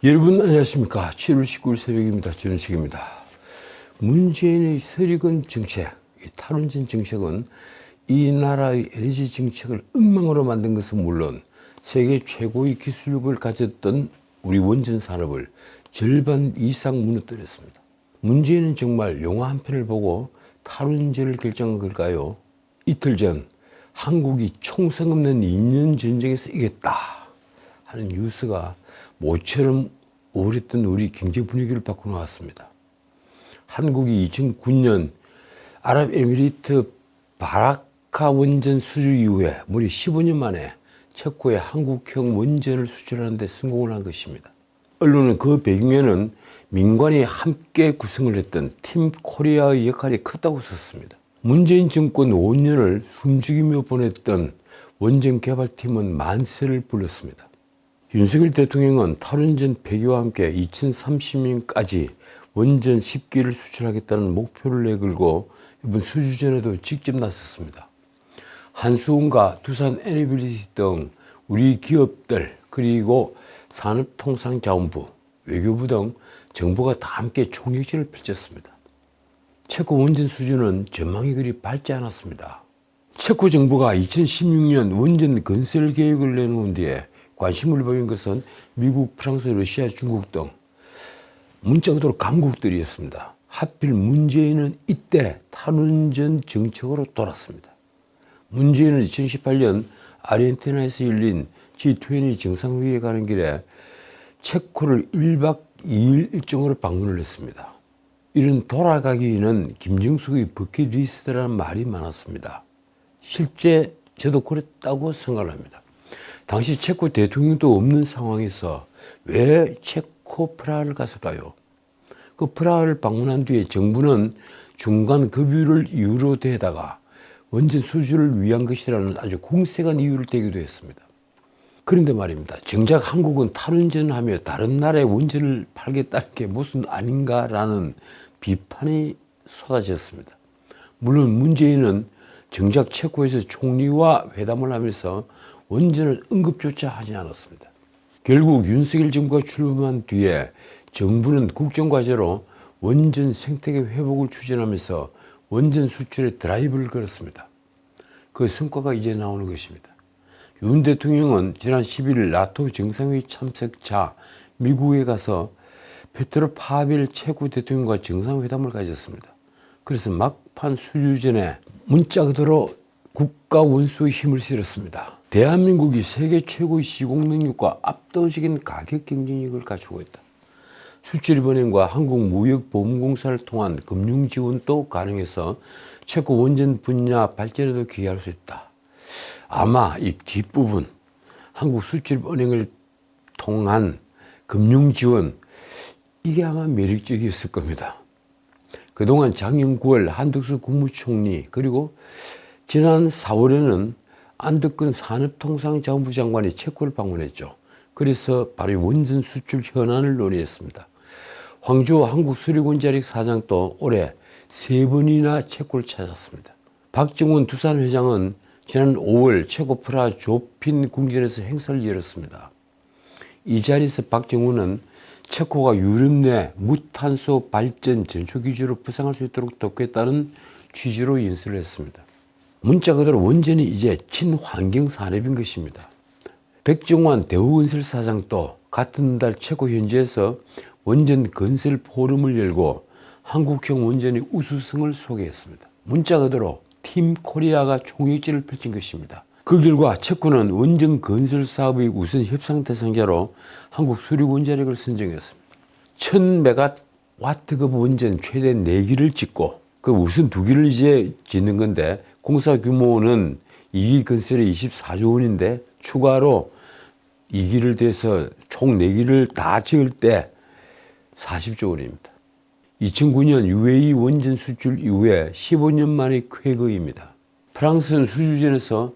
여러분 안녕하십니까. 7월 19일 새벽입니다. 전식입니다. 문재인의 설익은 정책, 탈원전 정책은 이 나라의 에너지 정책을 엉망으로 만든 것은 물론 세계 최고의 기술력을 가졌던 우리 원전 산업을 절반 이상 무너뜨렸습니다. 문재인은 정말 영화 한 편을 보고 탈원전을 결정한 걸까요? 이틀 전 한국이 총성 없는 2년 전쟁에서 이겼다 하는 뉴스가 모처럼 오랬던 우리 경제 분위기를 바꾸어 나왔습니다. 한국이 2009년 아랍에미리트 바라카 원전 수주 이후에 무려 15년 만에 체코에 한국형 원전을 수출하는 데 성공을 한 것입니다. 언론은 그 배경에는 민관이 함께 구성을 했던 팀 코리아의 역할이 컸다고 썼습니다. 문재인 정권 5년을 숨죽이며 보냈던 원전 개발팀은 만세를 불렀습니다. 윤석열 대통령은 탈원전 폐기와 함께 2030년까지 원전 10기를 수출하겠다는 목표를 내걸고 이번 수주전에도 직접 나섰습니다. 한수원과 두산에너빌리티 등 우리 기업들 그리고 산업통상자원부, 외교부 등 정부가 다 함께 총력전을 펼쳤습니다. 체코 원전 수주는 전망이 그리 밝지 않았습니다. 체코 정부가 2016년 원전 건설 계획을 내놓은 뒤에 관심을 보인 것은 미국, 프랑스, 러시아, 중국 등 문자 그대로 강국들이었습니다. 하필 문재인은 이때 탈원전 정책으로 돌았습니다. 문재인은 2018년 아르헨티나에서 열린 G20 정상회의에 가는 길에 체코를 1박 2일 일정으로 방문을 했습니다. 이런 돌아가기는 김정숙의 버킷리스트라는 말이 많았습니다. 실제 저도 그랬다고 생각합니다. 당시 체코 대통령도 없는 상황에서 왜 체코 프라하를 갔을까요? 그 프라하를 방문한 뒤에 정부는 중간 급유를 이유로 대다가 원전 수주를 위한 것이라는 아주 궁색한 이유를 대기도 했습니다. 그런데 말입니다. 정작 한국은 탈원전을 하며 다른 나라에 원전을 팔겠다는 게 무슨 아닌가라는 비판이 쏟아졌습니다. 물론 문재인은 정작 체코에서 총리와 회담을 하면서 원전을 언급조차 하지 않았습니다. 결국 윤석열 정부가 출범한 뒤에 정부는 국정과제로 원전 생태계 회복을 추진하면서 원전 수출에 드라이브를 걸었습니다. 그 성과가 이제 나오는 것입니다. 윤 대통령은 지난 11일 나토 정상회의 참석차 미국에 가서 페트로 파벨 체코 대통령과 정상회담을 가졌습니다. 그래서 막판 수주 전에 문자 그대로 국가 원수의 힘을 실었습니다. 대한민국이 세계 최고의 시공 능력과 압도적인 가격 경쟁력을 갖추고 있다. 수출입은행과 한국무역보험공사를 통한 금융 지원도 가능해서 체코 원전 분야 발전에도 기여할 수 있다. 아마 이 뒷부분 한국수출입은행을 통한 금융 지원 이게 아마 매력적이었을 겁니다. 그동안 작년 9월 한덕수 국무총리 그리고 지난 4월에는 안덕근 산업통상자원부 장관이 체코를 방문했죠. 그래서 바로 원전 수출 현안을 논의했습니다. 황주호 한국수력원자력 사장도 올해 3번이나 체코를 찾았습니다. 박정원 두산 회장은 지난 5월 체코 프라하 조핀 궁전에서 행사를 열었습니다. 이 자리에서 박정원은 체코가 유럽 내 무탄소 발전 전초기지로 부상할 수 있도록 돕겠다는 취지로 연설을 했습니다. 문자 그대로 원전이 이제 친환경 산업인 것입니다. 백종환 대우건설 사장도 같은 달 체코 현지에서 원전 건설 포럼을 열고 한국형 원전의 우수성을 소개했습니다. 문자 그대로 팀 코리아가 총력전을 펼친 것입니다. 그 결과 체코는 원전 건설 사업의 우선 협상 대상자로 한국수력원자력을 선정했습니다. 1000메가와트급 원전 최대 4기를 짓고 그 우선 2기를 이제 짓는 건데 공사 규모는 2기 건설에 24조 원인데 추가로 2기를 대서 총 4기를 다 지을 때 40조 원입니다. 2009년 UAE 원전 수출 이후에 15년 만의 쾌거입니다. 프랑스는 수주전에서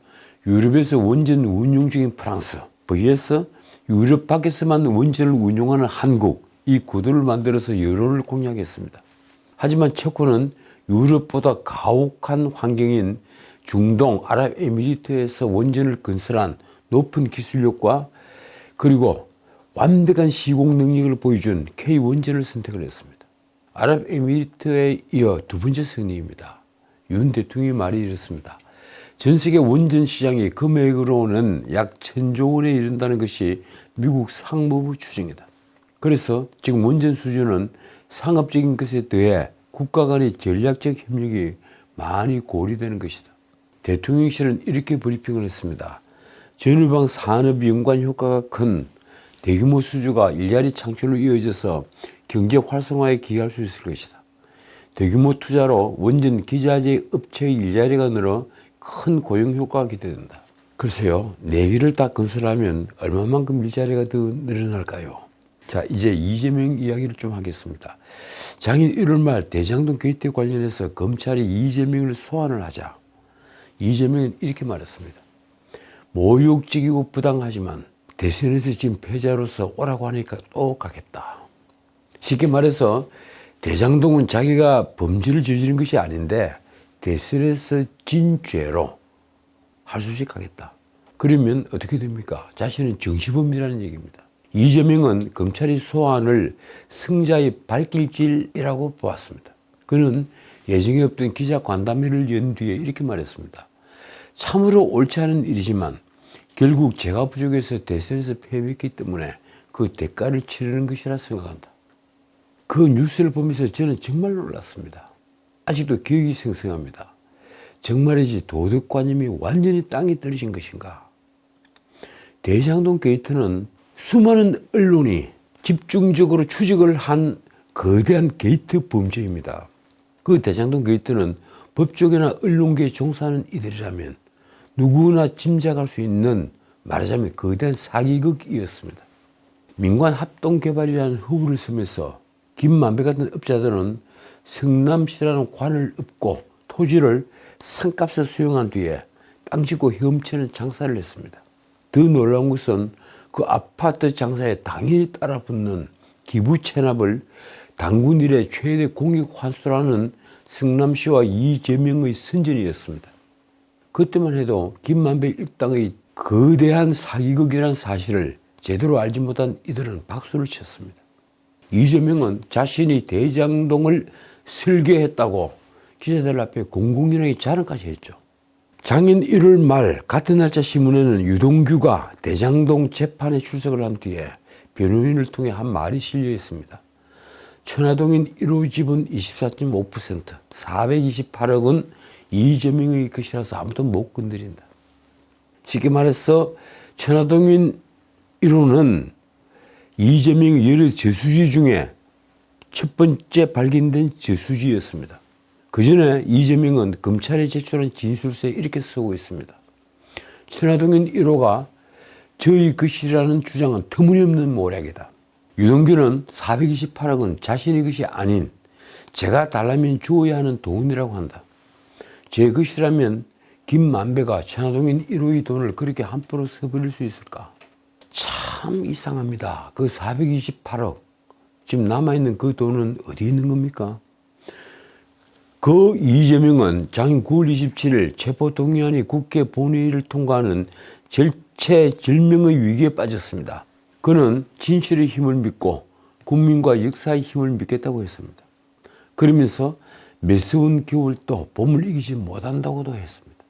유럽에서 원전 운용 중인 프랑스 vs 유럽 밖에서만 원전을 운용하는 한국 이 구도를 만들어서 여론을 공략했습니다. 하지만 체코는 유럽보다 가혹한 환경인 중동 아랍에미리트에서 원전을 건설한 높은 기술력과 그리고 완벽한 시공 능력을 보여준 K-원전을 선택을 했습니다. 아랍에미리트에 이어 두 번째 승리입니다. 윤 대통령의 말이 이렇습니다. 전 세계 원전 시장이 금액으로는 약 1000조 원에 이른다는 것이 미국 상무부 추정이다. 그래서 지금 원전 수준은 상업적인 것에 더해 국가 간의 전략적 협력이 많이 고려되는 것이다. 대통령실은 이렇게 브리핑을 했습니다. 전후방 산업 연관 효과가 큰 대규모 수주가 일자리 창출로 이어져서 경제 활성화에 기여할 수 있을 것이다. 대규모 투자로 원전 기자재 업체의 일자리가 늘어 큰 고용 효과가 기대된다. 글쎄요, 4개를 다 건설하면 얼마만큼 일자리가 더 늘어날까요? 자, 이제 이재명 이야기를 좀 하겠습니다. 작년 1월 말 대장동 게이트 관련해서 검찰이 이재명을 소환을 하자 이재명은 이렇게 말했습니다. 모욕적이고 부당하지만 대선에서 지금 패자로서 오라고 하니까 또 가겠다. 쉽게 말해서 대장동은 자기가 범죄를 저지른 것이 아닌데 대선에서 진 죄로 할 수 없이 가겠다. 그러면 어떻게 됩니까? 자신은 정치범이라는 얘기입니다. 이재명은 검찰이 소환을 승자의 발길질이라고 보았습니다. 그는 예정에 없던 기자 간담회를 연 뒤에 이렇게 말했습니다. 참으로 옳지 않은 일이지만 결국 제가 부족해서 대선에서 패배했기 때문에 그 대가를 치르는 것이라 생각한다. 그 뉴스를 보면서 저는 정말 놀랐습니다. 아직도 기억이 생생합니다. 정말이지 도덕관념이 완전히 땅에 떨어진 것인가. 대장동 게이트는 수많은 언론이 집중적으로 추적을 한 거대한 게이트 범죄입니다. 그 대장동 게이트는 법조계나 언론계에 종사하는 이들이라면 누구나 짐작할 수 있는 말하자면 거대한 사기극이었습니다. 민관 합동개발이라는 허구를 쓰면서 김만배 같은 업자들은 성남시라는 관을 엎고 토지를 상값에 수용한 뒤에 땅 짓고 헤엄치는 장사를 했습니다. 더 놀라운 것은 그 아파트 장사에 당연히 따라붙는 기부 체납을 당군 이래 최대 공익 환수라는 성남시와 이재명의 선전이었습니다. 그때만 해도 김만배 일당의 거대한 사기극이라는 사실을 제대로 알지 못한 이들은 박수를 쳤습니다. 이재명은 자신이 대장동을 설계했다고 기자들 앞에 공공연하게 자랑까지 했죠. 작년 1월 말 같은 날짜 신문에는 유동규가 대장동 재판에 출석을 한 뒤에 변호인을 통해 한 말이 실려 있습니다. 천화동인 1호 지분 24.5%, 428억은 이재명의 것이라서 아무도 못 건드린다. 쉽게 말해서 천화동인 1호는 이재명의 여러 저수지 중에 첫 번째 발견된 저수지였습니다. 그 전에 이재명은 검찰에 제출한 진술서에 이렇게 쓰고 있습니다. 천화동인 1호가 저희 것이라는 주장은 터무니없는 모략이다. 유동규는 428억은 자신의 것이 아닌 제가 달라면 주어야 하는 돈이라고 한다. 제 것이라면 김만배가 천화동인 1호의 돈을 그렇게 함부로 써버릴 수 있을까? 참 이상합니다. 그 428억 지금 남아있는 그 돈은 어디 있는 겁니까? 그 이재명은 작년 9월 27일 체포동의안이 국회 본회의를 통과하는 절체절명의 위기에 빠졌습니다. 그는 진실의 힘을 믿고 국민과 역사의 힘을 믿겠다고 했습니다. 그러면서 매서운 겨울도 봄을 이기지 못한다고도 했습니다.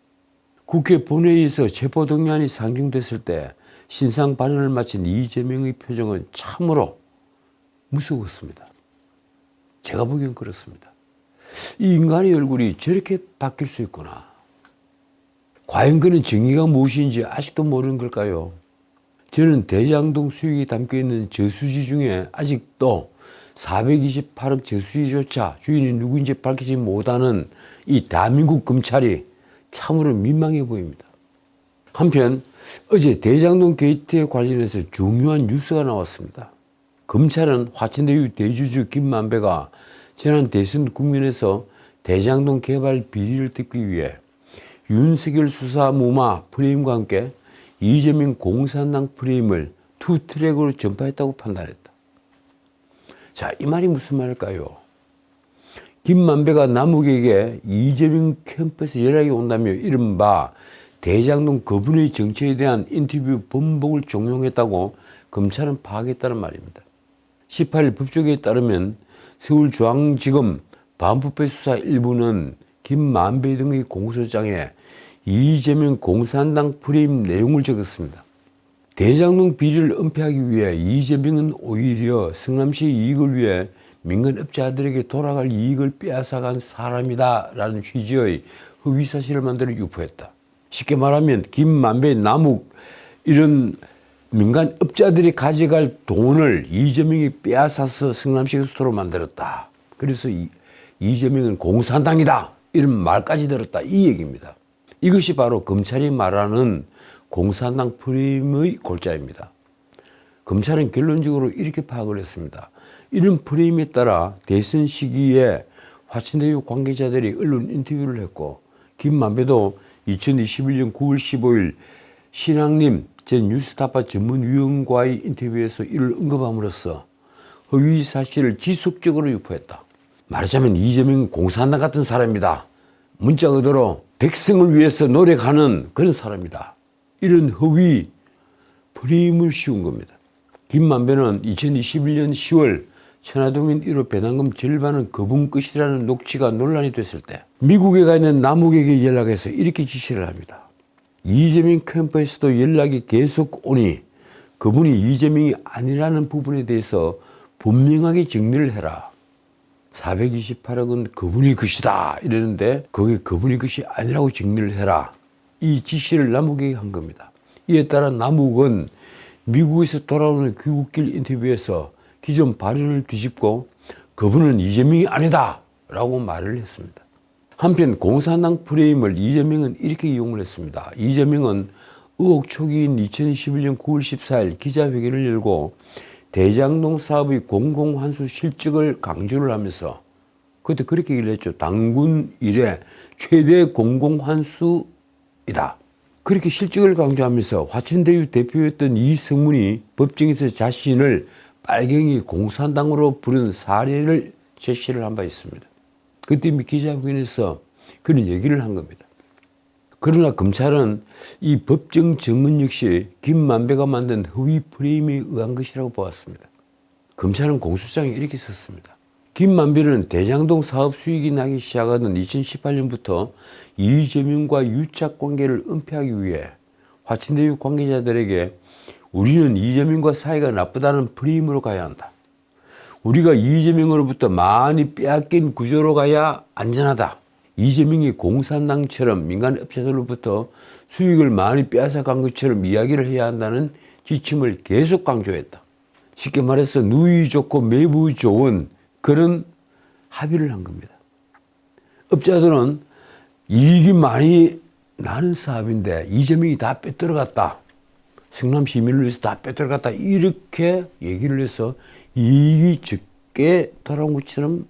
국회 본회의에서 체포동의안이 상정됐을 때 신상 발언을 마친 이재명의 표정은 참으로 무서웠습니다. 제가 보기엔 그렇습니다. 이 인간의 얼굴이 저렇게 바뀔 수 있구나. 과연 그는 정의가 무엇인지 아직도 모르는 걸까요? 저는 대장동 수익이 담겨있는 저수지 중에 아직도 428억 저수지조차 주인이 누구인지 밝히지 못하는 이 대한민국 검찰이 참으로 민망해 보입니다. 한편 어제 대장동 게이트에 관련해서 중요한 뉴스가 나왔습니다. 검찰은 화천대유 대주주 김만배가 지난 대선 국면에서 대장동 개발 비리를 뜯기 위해 윤석열 수사 무마 프레임과 함께 이재명 공산당 프레임을 투 트랙으로 전파했다고 판단했다. 자, 이 말이 무슨 말일까요? 김만배가 남욱에게 이재명 캠프에서 연락이 온다며 이른바 대장동 그분의 정체에 대한 인터뷰 번복을 종용했다고 검찰은 파악했다는 말입니다. 18일 법조계에 따르면 서울중앙지검 반부패 수사 일부는 김만배 등의 공소장에 이재명 공산당 프레임 내용을 적었습니다. 대장동 비리를 은폐하기 위해 이재명은 오히려 성남시의 이익을 위해 민간업자들에게 돌아갈 이익을 빼앗아간 사람이다 라는 취지의 허위사실을 만들어 유포했다. 쉽게 말하면 김만배, 남욱 이런 민간업자들이 가져갈 돈을 이재명이 빼앗아서 성남시 수도로 만들었다. 그래서 이재명은 공산당이다 이런 말까지 들었다 이 얘기입니다. 이것이 바로 검찰이 말하는 공산당 프레임의 골자입니다. 검찰은 결론적으로 이렇게 파악을 했습니다. 이런 프레임에 따라 대선 시기에 화천대유 관계자들이 언론 인터뷰를 했고 김만배도 2021년 9월 15일 신앙림 전 뉴스타파 전문위원과의 인터뷰에서 이를 언급함으로써 허위 사실을 지속적으로 유포했다. 말하자면 이재명은 공산당 같은 사람이다. 문자 그대로 백성을 위해서 노력하는 그런 사람이다. 이런 허위 프레임을 씌운 겁니다. 김만배는 2021년 10월 천화동인 1호 배당금 절반은 그분 것이라는 녹취가 논란이 됐을 때 미국에 가 있는 남욱에게 연락해서 이렇게 지시를 합니다. 이재명 캠프에서도 연락이 계속 오니 그분이 이재명이 아니라는 부분에 대해서 분명하게 정리를 해라. 428억은 그분이 것이다 이러는데 그게 그분이 것이 아니라고 정리를 해라. 이 지시를 남욱에게 한 겁니다. 이에 따라 남욱은 미국에서 돌아오는 귀국길 인터뷰에서 기존 발언을 뒤집고 그분은 이재명이 아니다 라고 말을 했습니다. 한편 공산당 프레임을 이재명은 이렇게 이용을 했습니다. 이재명은 의혹 초기인 2021년 9월 14일 기자회견을 열고 대장동 사업의 공공환수 실적을 강조를 하면서 그때 그렇게 얘기를 했죠. 당군 이래 최대 공공환수이다. 그렇게 실적을 강조하면서 화천대유 대표였던 이승문이 법정에서 자신을 빨갱이 공산당으로 부른 사례를 제시를 한 바 있습니다. 그때 기자회견에서 그런 얘기를 한 겁니다. 그러나 검찰은 이 법정 증언 역시 김만배가 만든 허위 프레임에 의한 것이라고 보았습니다. 검찰은 공소장에 이렇게 썼습니다. 김만배는 대장동 사업 수익이 나기 시작하던 2018년부터 이재명과 유착관계를 은폐하기 위해 화천대유 관계자들에게 우리는 이재명과 사이가 나쁘다는 프레임으로 가야 한다. 우리가 이재명으로부터 많이 빼앗긴 구조로 가야 안전하다. 이재명이 공산당처럼 민간업체들로부터 수익을 많이 빼앗아간 것처럼 이야기를 해야 한다는 지침을 계속 강조했다. 쉽게 말해서 누이 좋고 매부 좋은 그런 합의를 한 겁니다. 업자들은 이익이 많이 나는 사업인데 이재명이 다 빼들어갔다. 성남 시민을 위해서 다 빼들어갔다. 이렇게 얘기를 해서 이익이 적게 돌아온 것처럼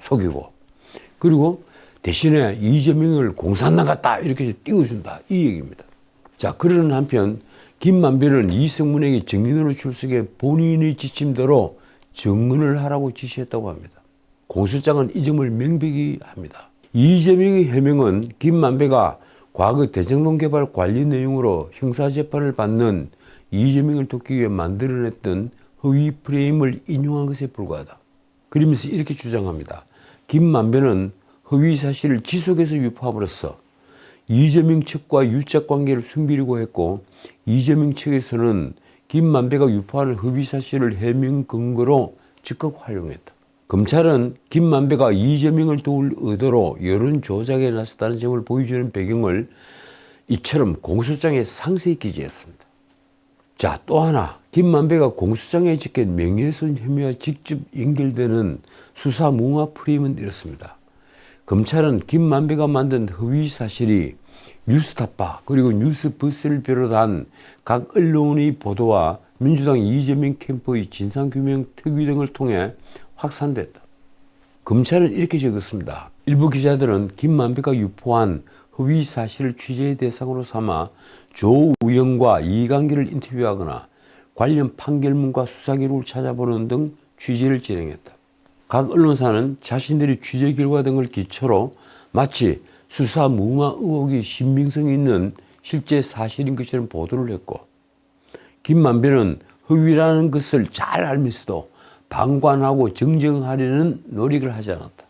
속이고 그리고 대신에 이재명을 공산당 같다 이렇게 띄워준다 이 얘기입니다. 자, 그러는 한편 김만배는 이승문에게 증인으로 출석해 본인의 지침대로 증언을 하라고 지시했다고 합니다. 공소장은 이 점을 명백히 합니다. 이재명의 해명은 김만배가 과거 대장동 개발 관리 내용으로 형사재판을 받는 이재명을 돕기 위해 만들어냈던 허위 프레임을 인용한 것에 불과하다. 그러면서 이렇게 주장합니다. 김만배는 허위 사실을 지속해서 유포함으로써 이재명 측과 유착관계를 숨기려고 했고 이재명 측에서는 김만배가 유포하는 허위 사실을 해명 근거로 적극 활용했다. 검찰은 김만배가 이재명을 도울 의도로 여론 조작에 나섰다는 점을 보여주는 배경을 이처럼 공소장에 상세히 기재했습니다. 자, 또 하나 김만배가 공소장에 적힌 명예훼손 혐의와 직접 연결되는 수사 무마 프레임은 이렇습니다. 검찰은 김만배가 만든 허위 사실이 뉴스타파 그리고 뉴스버스를 비롯한 각 언론의 보도와 민주당 이재명 캠프의 진상규명 특위 등을 통해 확산됐다. 검찰은 이렇게 적었습니다. 일부 기자들은 김만배가 유포한 허위 사실을 취재의 대상으로 삼아 조우영과 이강기를 인터뷰하거나 관련 판결문과 수사기록을 찾아보는 등 취재를 진행했다. 각 언론사는 자신들의 취재 결과 등을 기초로 마치 수사 무마 의혹이 신빙성이 있는 실제 사실인 것처럼 보도를 했고 김만배는 허위라는 것을 잘 알면서도 방관하고 정정하려는 노력을 하지 않았다.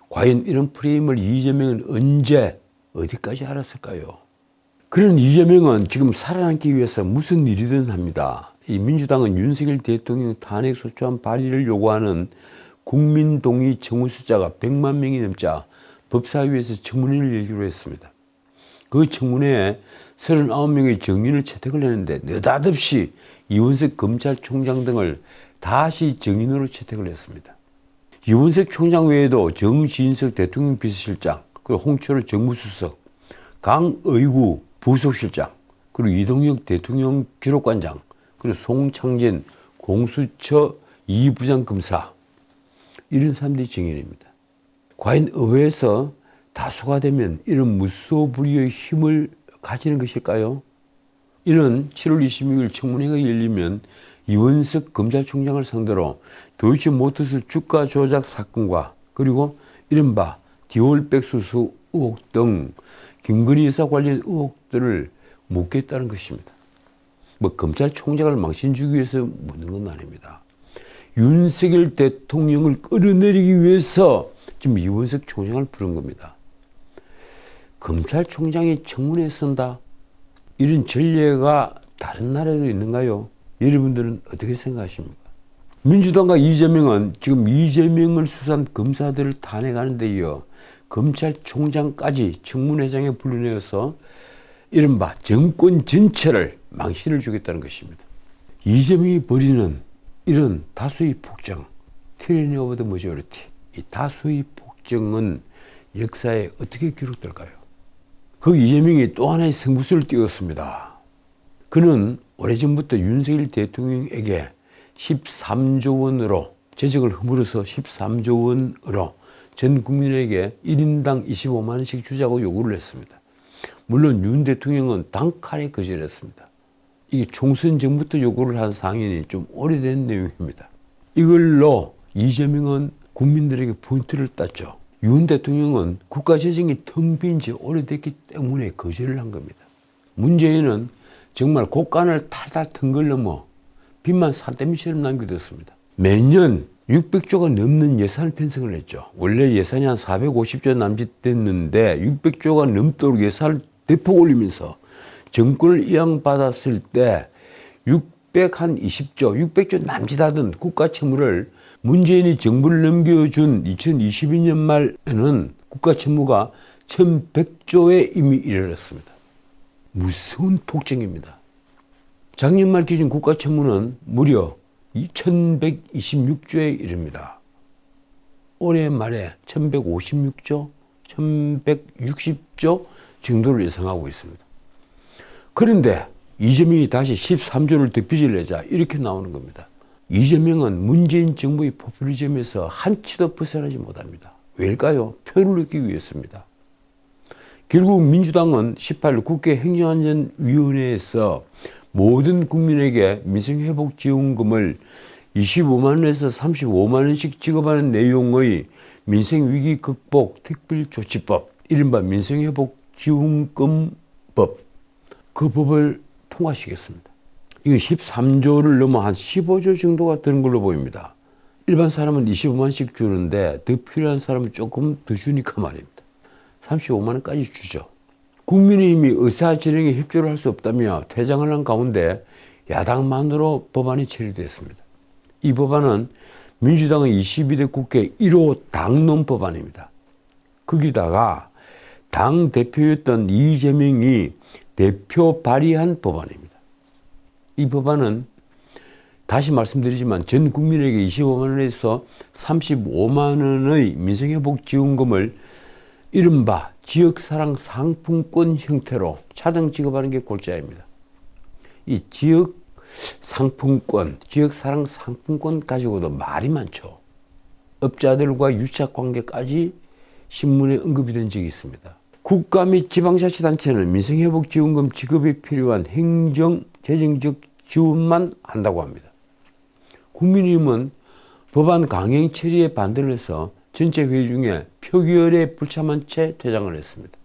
과연 이런 프레임을 이재명은 언제 어디까지 알았을까요? 그런 이재명은 지금 살아남기 위해서 무슨 일이든 합니다. 이 민주당은 윤석열 대통령 탄핵 소추안 발의를 요구하는 국민 동의 청원 숫자가 100만 명이 넘자 법사위에서 청문회를 열기로 했습니다. 그 청문회에 39명의 정인을 채택을 했는데 느닷없이 이원석 검찰총장 등을 다시 정인으로 채택을 했습니다. 이원석 총장 외에도 정진석 대통령 비서실장, 그리고 홍철호 정무수석, 강의구 부속실장, 그리고 이동혁 대통령 기록관장, 그리고 송창진 공수처 2부장 검사, 이런 사람들이 정인입니다. 과연 의회에서 다수가 되면 이런 무소불위의 힘을 가지는 것일까요? 이런 7월 26일 청문회가 열리면 이원석 검찰총장을 상대로 도이치모터스 주가 조작 사건과 그리고 이른바 디올백 수수 의혹 등 김건희 여사 관련 의혹들을 묻겠다는 것입니다. 뭐 검찰총장을 망신 주기 위해서 묻는 건 아닙니다. 윤석열 대통령을 끌어내리기 위해서 지금 이원석 총장을 부른 겁니다. 검찰총장이 청문회에 선다? 이런 전례가 다른 나라에도 있는가요? 여러분들은 어떻게 생각하십니까? 민주당과 이재명은 지금 이재명을 수사한 검사들을 탄핵하는 데 이어 검찰총장까지 청문회장에 불러내어서 이른바 정권 전체를 망신을 주겠다는 것입니다. 이재명이 벌이는 이런 다수의 폭정, tyranny of the majority, 이 다수의 폭정은 역사에 어떻게 기록될까요? 그 이재명이 또 하나의 승부수를 띄웠습니다. 그는 오래전부터 윤석열 대통령에게 13조 원으로 재적을 허물어서 13조 원으로 전 국민에게 1인당 25만 원씩 주자고 요구를 했습니다. 물론 윤 대통령은 단칼에 거절했습니다. 이게 총선 전부터 요구를 한 상인이 좀 오래된 내용입니다. 이걸로 이재명은 국민들에게 포인트를 땄죠. 윤 대통령은 국가 재정이 텅 빈 지 오래됐기 때문에 거절을 한 겁니다. 문재인은 정말 곳간을 탈탈 튼 걸 넘어 빚만 산더미처럼 남겨뒀습니다. 매년 600조가 넘는 예산을 편성을 했죠. 원래 예산이 한 450조 남짓됐는데 600조가 넘도록 예산을 대폭 올리면서 정권을 이양받았을 때 600조 남짓하던 국가 채무를 문재인이 정부를 넘겨준 2022년 말에는 국가 채무가 1100조에 이미 이르렀습니다. 무서운 폭증입니다. 작년 말 기준 국가 채무는 무려 2126조에 이릅니다. 올해 말에 1156조, 1160조 정도를 예상하고 있습니다. 그런데 이재명이 다시 13조를 더 빚을 내자 이렇게 나오는 겁니다. 이재명은 문재인 정부의 포퓰리즘에서 한치도 벗어나지 못합니다. 왜일까요? 표를 얻기 위해서입니다. 결국 민주당은 18일 국회 행정안전위원회에서 모든 국민에게 민생회복지원금을 25만 원에서 35만 원씩 지급하는 내용의 민생위기 극복 특별조치법, 이른바 민생회복지원금법, 그 법을 통과시켰습니다. 이거 13조를 넘어 한 15조 정도가 드는 걸로 보입니다. 일반 사람은 25만 원씩 주는데 더 필요한 사람은 조금 더 주니까 말입니다. 35만 원까지 주죠. 국민의힘이 의사진행에 협조를 할 수 없다며 퇴장을 한 가운데 야당만으로 법안이 처리됐습니다. 이 법안은 민주당의 22대 국회 1호 당론 법안입니다. 거기다가 당 대표였던 이재명이 대표 발의한 법안입니다. 이 법안은 다시 말씀드리지만 전 국민에게 25만 원에서 35만 원의 민생회복지원금을 이른바 지역사랑 상품권 형태로 차등 지급하는 게 골자입니다. 이 지역사랑 상품권 가지고도 말이 많죠. 업자들과 유착관계까지 신문에 언급이 된 적이 있습니다. 국가 및 지방자치단체는 민생회복지원금 지급에 필요한 행정, 재정적 지원만 한다고 합니다. 국민의힘은 법안 강행 처리에 반대를 해서 전체 회의 중에 표결에 불참한 채 퇴장을 했습니다.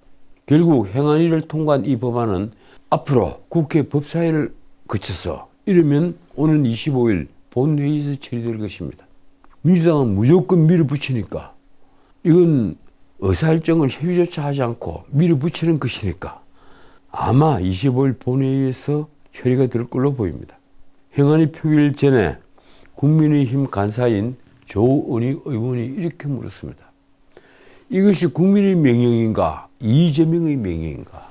결국 행안위를 통과한 이 법안은 앞으로 국회 법사위를 거쳐서 이르면 오는 25일 본회의에서 처리될 것입니다. 민주당은 무조건 밀어붙이니까 이건 의사일정을 협의조차 하지 않고 밀어붙이는 것이니까 아마 25일 본회의에서 처리가 될 걸로 보입니다. 행안위 표결 전에 국민의힘 간사인 조은희 의원이 이렇게 물었습니다. 이것이 국민의 명령인가 이재명의 명령인가?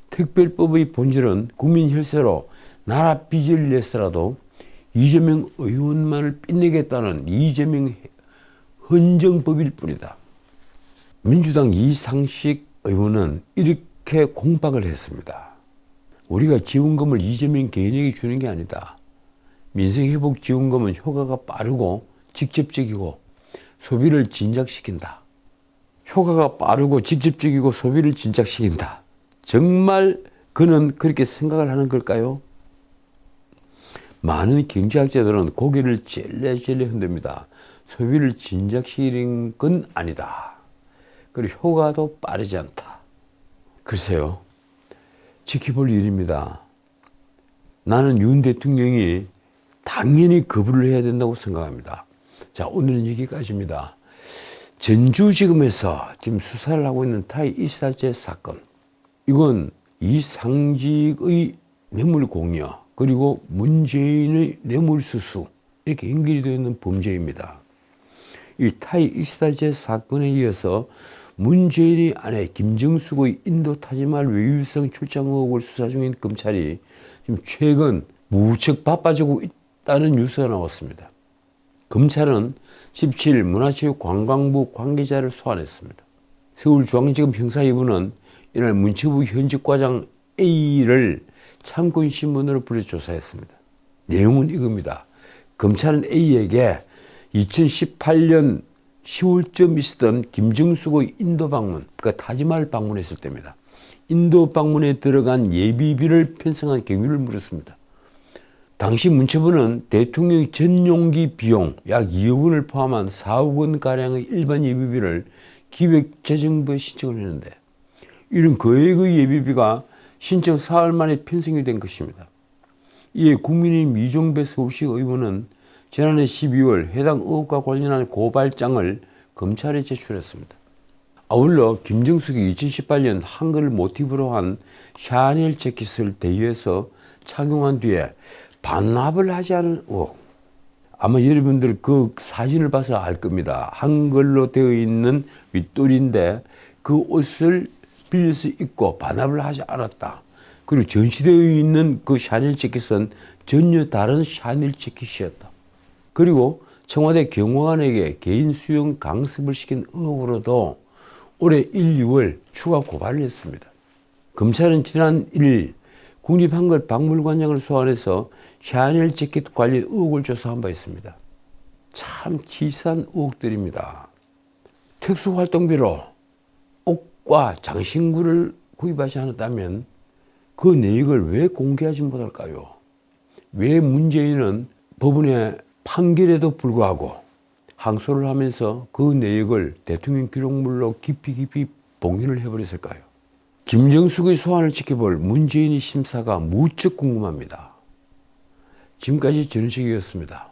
특별법의 본질은 국민 혈세로 나라 빚을 내서라도 이재명 의원만을 빚내겠다는 이재명 헌정법일 뿐이다. 민주당 이상식 의원은 이렇게 공박을 했습니다. 우리가 지원금을 이재명 개인에게 주는 게 아니다. 민생회복지원금은 효과가 빠르고 직접적이고 소비를 진작시킨다. 효과가 빠르고 직접적이고 소비를 진작시킨다. 정말 그는 그렇게 생각을 하는 걸까요? 많은 경제학자들은 고개를 젤레젤레 흔듭니다. 소비를 진작시키는 건 아니다. 그리고 효과도 빠르지 않다. 글쎄요. 지켜볼 일입니다. 나는 윤 대통령이 당연히 거부를 해야 된다고 생각합니다. 자, 오늘은 여기까지입니다. 전주지검에서 지금 수사를 하고 있는 타이 이사제 사건. 이건 이상직의 뇌물공여 그리고 문재인의 뇌물수수 이렇게 연결이 되어 있는 범죄입니다. 이 타이 이사제 사건에 이어서 문재인의 아내 김정숙의 인도 타지말 외유성 출장 의혹을 수사 중인 검찰이 지금 최근 무척 바빠지고 있다는 뉴스가 나왔습니다. 검찰은 17일 문화체육관광부 관계자를 소환했습니다. 서울중앙지검 형사 2부는 이날 문체부 현직 과장 A를 참고인신문으로 불러 조사했습니다. 내용은 이겁니다. 검찰은 A에게 2018년 10월쯤 있었던 김정숙의 인도 방문, 그러니까 타지말 방문했을 때입니다. 인도 방문에 들어간 예비비를 편성한 경위를 물었습니다. 당시 문체부는 대통령 전용기 비용 약 2억 원을 포함한 4억 원가량의 일반 예비비를 기획재정부에 신청을 했는데 이런 거액의 예비비가 신청 사흘 만에 편성이 된 것입니다. 이에 국민의힘 이종배 서울시 의원은 지난해 12월 해당 의혹과 관련한 고발장을 검찰에 제출했습니다. 아울러 김정숙이 2018년 한글을 모티브로 한 샤넬 재킷을 대여해서 착용한 뒤에 반납을 하지 않은 의혹. 아마 여러분들 그 사진을 봐서 알 겁니다. 한글로 되어 있는 윗돌인데 그 옷을 빌려서 입고 반납을 하지 않았다. 그리고 전시되어 있는 그 샤넬 재킷은 전혀 다른 샤넬 재킷이었다. 그리고 청와대 경호관에게 개인 수용 강습을 시킨 의혹으로도 올해 1, 2월 추가 고발을 했습니다. 검찰은 지난 1일 국립한글박물관장을 소환해서 샤넬 재킷 관련 의혹을 조사한 바 있습니다. 참 치사한 의혹들입니다. 특수활동비로 옷과 장신구를 구입하지 않았다면 그 내역을 왜 공개하지 못할까요? 왜 문재인은 법원의 판결에도 불구하고 항소를 하면서 그 내역을 대통령 기록물로 깊이 봉인을 해버렸을까요? 김정숙의 소환을 지켜볼 문재인의 심사가 무척 궁금합니다. 지금까지 전식이었습니다.